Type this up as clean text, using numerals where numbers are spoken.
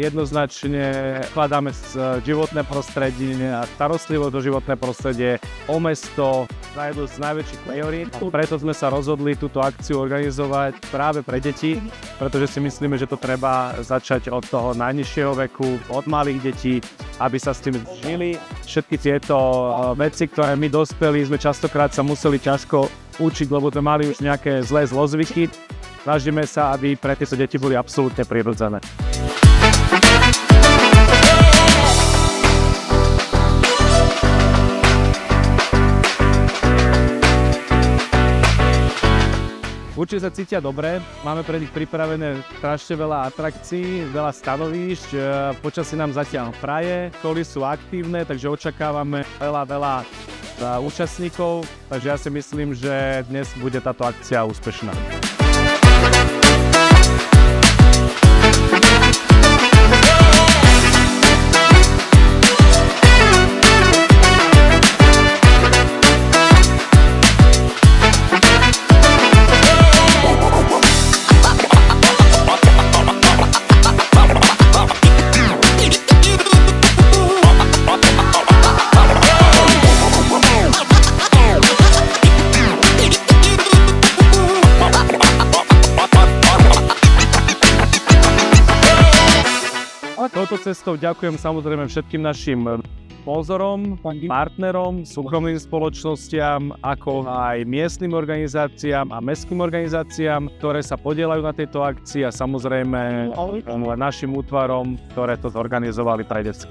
jednoznačne vkladáme životné prostredie a starostlivosť o životné prostredie, o mesto za jednu z najväčších priorít. Preto sme sa rozhodli túto akciu organizovať práve pre deti, pretože si myslíme, že to treba začať od toho najnižšieho veku, od malých detí, aby sa s tým žili. Všetky tieto veci, ktoré my dospelí sme častokrát sa museli ťažko učiť, lebo sme mali už nejaké zlé zlozvyky. Snažíme sa, aby pre tieto deti boli absolútne prirodzené. Určite sa cítia dobre, máme pre nich pripravené strašne veľa atrakcií, veľa stanovíšť, počasie nám zatiaľ praje, školy sú aktívne, takže očakávame veľa účastníkov, takže ja si myslím, že dnes bude táto akcia úspešná. Touto cestou ďakujem samozrejme všetkým našim sponzorom, partnerom, súkromným spoločnostiam, ako aj miestnym organizáciám a mestským organizáciám, ktoré sa podieľajú na tejto akcii a samozrejme našim útvarom, ktoré to zorganizovali pre detsky.